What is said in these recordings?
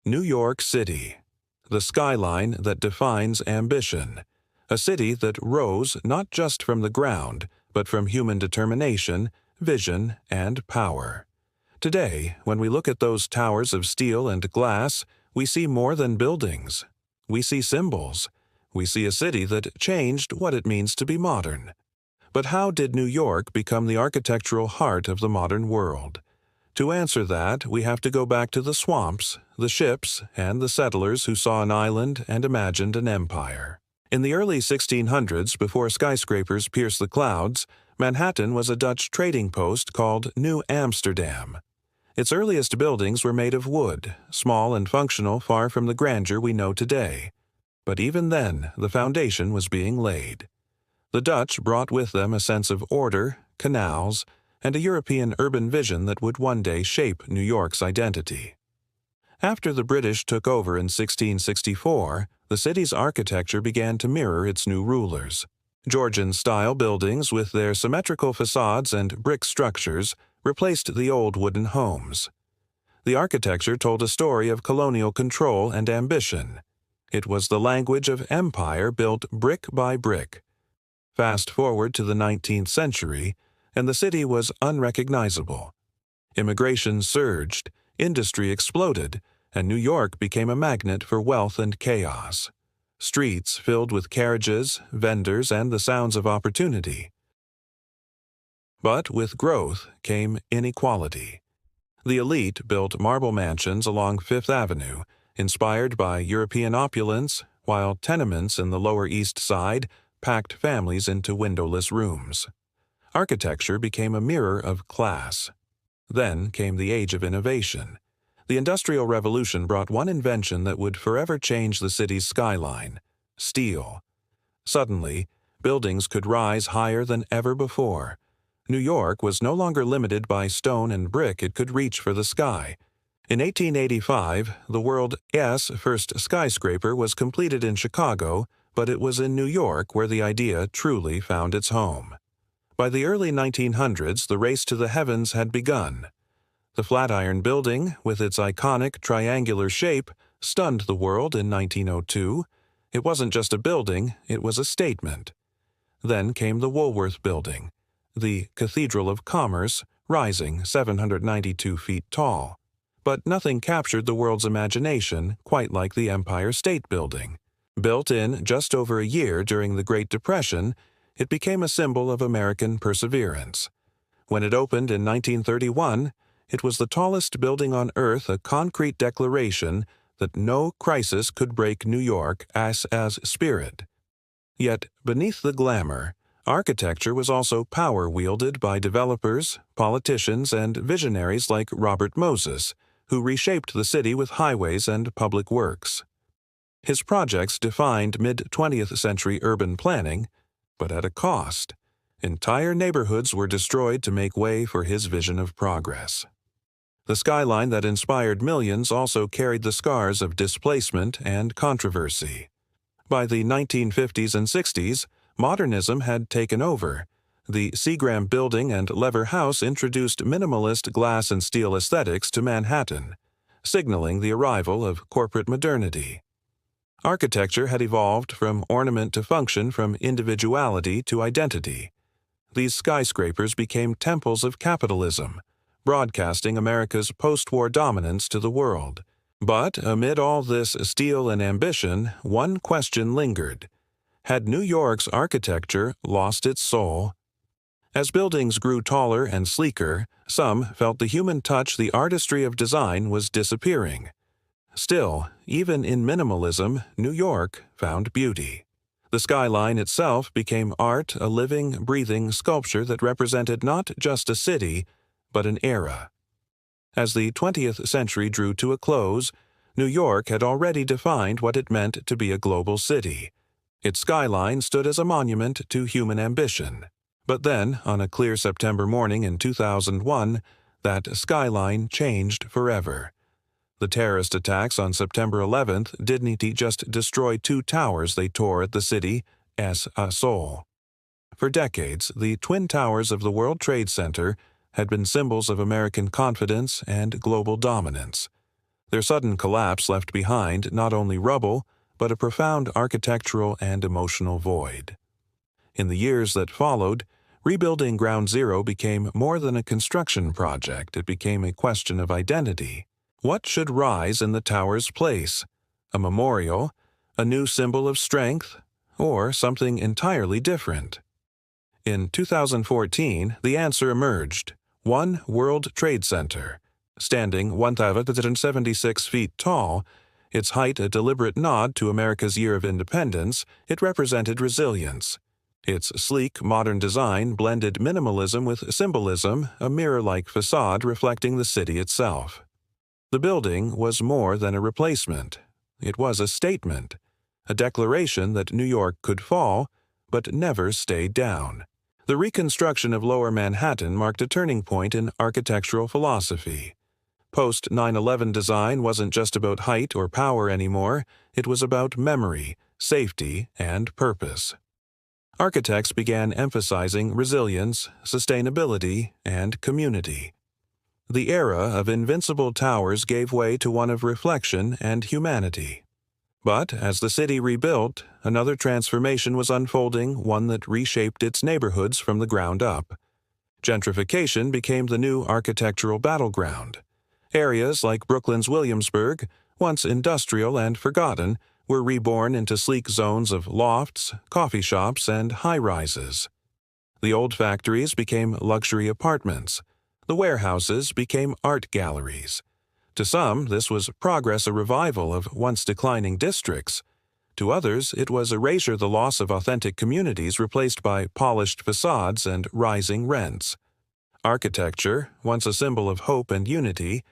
New York City, the skyline that defines ambition, a city that rose not just from the ground, but from human determination, vision, and power. Today, when we look at those towers of steel and glass, we see more than buildings. We see symbols. We see a city that changed what it means to be modern. But how did New York become the architectural heart of the modern world? To answer that, we have to go back to the swamps, the ships, and the settlers who saw an island and imagined an empire. In the early 1600s, before skyscrapers pierced the clouds, Manhattan was a Dutch trading post called New Amsterdam. Its earliest buildings were made of wood, small and functional, far from the grandeur we know today. But even then, the foundation was being laid. The Dutch brought with them a sense of order, canals, and a European urban vision that would one day shape New York's identity. After the British took over in 1664, the city's architecture began to mirror its new rulers. Georgian-style buildings with their symmetrical facades and brick structures replaced the old wooden homes. The architecture told a story of colonial control and ambition. It was the language of empire built brick by brick. Fast forward to the 19th century, and the city was unrecognizable. Immigration surged, industry exploded, and New York became a magnet for wealth and chaos. Streets filled with carriages, vendors, and the sounds of opportunity. But with growth came inequality. The elite built marble mansions along Fifth Avenue, inspired by European opulence, while tenements in the Lower East Side packed families into windowless rooms. Architecture became a mirror of class. Then came the age of innovation. The Industrial Revolution brought one invention that would forever change the city's skyline: steel. Suddenly, buildings could rise higher than ever before. New York was no longer limited by stone and brick it could reach for the sky. In 1885, the world's first skyscraper was completed in Chicago, but it was in New York where the idea truly found its home. By the early 1900s, the race to the heavens had begun. The Flatiron Building, with its iconic triangular shape, stunned the world in 1902. It wasn't just a building, it was a statement. Then came the Woolworth Building, the Cathedral of Commerce, rising 792 feet tall. But nothing captured the world's imagination quite like the Empire State Building. Built in just over a year during the Great Depression, it became a symbol of American perseverance. When it opened in 1931, it was the tallest building on Earth, a concrete declaration that no crisis could break New York as spirit. Yet, beneath the glamour, architecture was also power wielded by developers, politicians, and visionaries like Robert Moses, who reshaped the city with highways and public works. His projects defined mid-20th century urban planning, but at a cost. Entire neighborhoods were destroyed to make way for his vision of progress. The skyline that inspired millions also carried the scars of displacement and controversy. By the 1950s and 60s, modernism had taken over. The Seagram Building and Lever House introduced minimalist glass and steel aesthetics to Manhattan, signaling the arrival of corporate modernity. Architecture had evolved from ornament to function, from individuality to identity. These skyscrapers became temples of capitalism, broadcasting America's post-war dominance to the world. But amid all this steel and ambition, one question lingered. Had New York's architecture lost its soul? As buildings grew taller and sleeker, some felt the human touch, the artistry of design, was disappearing. Still, even in minimalism, New York found beauty. The skyline itself became art, a living, breathing sculpture that represented not just a city, but an era. As the 20th century drew to a close, New York had already defined what it meant to be a global city. Its skyline stood as a monument to human ambition. But then, on a clear September morning in 2001, that skyline changed forever. The terrorist attacks on September 11th didn't just destroy two towers, they tore at the city's soul. For decades, the Twin Towers of the World Trade Center had been symbols of American confidence and global dominance. Their sudden collapse left behind not only rubble, but a profound architectural and emotional void. In the years that followed, rebuilding Ground Zero became more than a construction project. It became a question of identity. What should rise in the tower's place? A memorial, a new symbol of strength, or something entirely different? In 2014, the answer emerged: One World Trade Center. Standing 1,076 feet tall, its height a deliberate nod to America's year of independence, it represented resilience. Its sleek, modern design blended minimalism with symbolism, a mirror-like facade reflecting the city itself. The building was more than a replacement. It was a statement, a declaration that New York could fall, but never stay down. The reconstruction of Lower Manhattan marked a turning point in architectural philosophy. Post-9/11 design wasn't just about height or power anymore, it was about memory, safety, and purpose. Architects began emphasizing resilience, sustainability, and community. The era of invincible towers gave way to one of reflection and humanity. But as the city rebuilt, another transformation was unfolding, one that reshaped its neighborhoods from the ground up. Gentrification became the new architectural battleground. Areas like Brooklyn's Williamsburg, once industrial and forgotten, were reborn into sleek zones of lofts, coffee shops, and high-rises. The old factories became luxury apartments. The warehouses became art galleries. To some, this was progress, a revival of once declining districts. To others, it was erasure, the loss of authentic communities replaced by polished facades and rising rents. Architecture, once a symbol of hope and unity,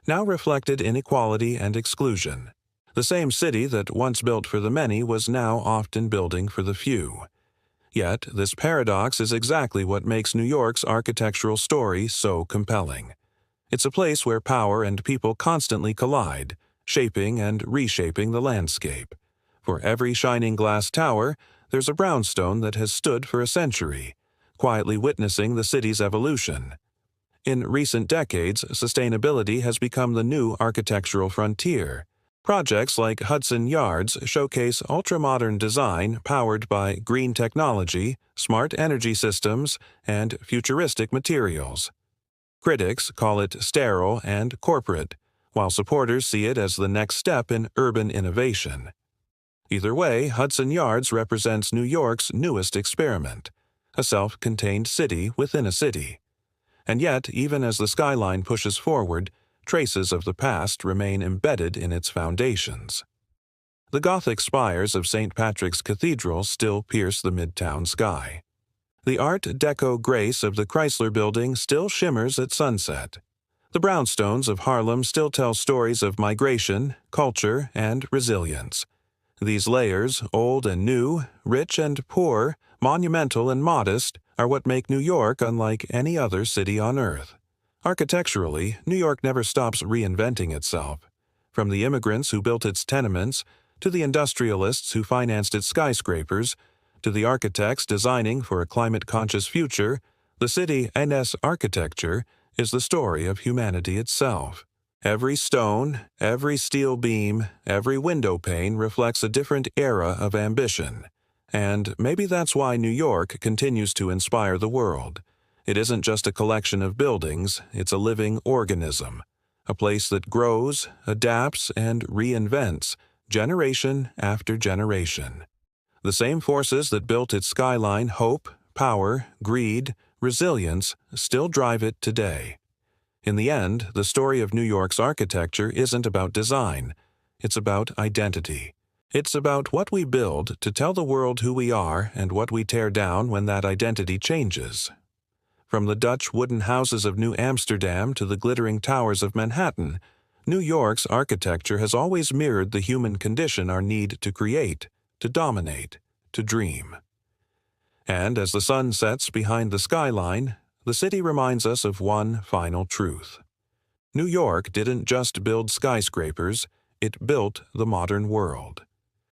now reflected inequality and exclusion. The same city that once built for the many was now often building for the few. Yet, this paradox is exactly what makes New York's architectural story so compelling. It's a place where power and people constantly collide, shaping and reshaping the landscape. For every shining glass tower, there's a brownstone that has stood for a century, quietly witnessing the city's evolution. In recent decades, sustainability has become the new architectural frontier. Projects like Hudson Yards showcase ultra-modern design powered by green technology, smart energy systems, and futuristic materials. Critics call it sterile and corporate, while supporters see it as the next step in urban innovation. Either way, Hudson Yards represents New York's newest experiment, a self-contained city within a city. And yet, even as the skyline pushes forward, traces of the past remain embedded in its foundations. The Gothic spires of St. Patrick's Cathedral still pierce the midtown sky. The Art Deco grace of the Chrysler Building still shimmers at sunset. The brownstones of Harlem still tell stories of migration, culture, and resilience. These layers, old and new, rich and poor, monumental and modest, are what make New York unlike any other city on earth. Architecturally, New York never stops reinventing itself. From the immigrants who built its tenements, to the industrialists who financed its skyscrapers, to the architects designing for a climate-conscious future, the city's architecture is the story of humanity itself. Every stone, every steel beam, every window pane reflects a different era of ambition. And maybe that's why New York continues to inspire the world. It isn't just a collection of buildings, it's a living organism, a place that grows, adapts, and reinvents, generation after generation. The same forces that built its skyline, hope, power, greed, resilience, still drive it today. In the end, the story of New York's architecture isn't about design. It's about identity. It's about what we build to tell the world who we are and what we tear down when that identity changes. From the Dutch wooden houses of New Amsterdam to the glittering towers of Manhattan, New York's architecture has always mirrored the human condition, our need to create, to dominate, to dream. And as the sun sets behind the skyline, the city reminds us of one final truth. New York didn't just build skyscrapers, it built the modern world.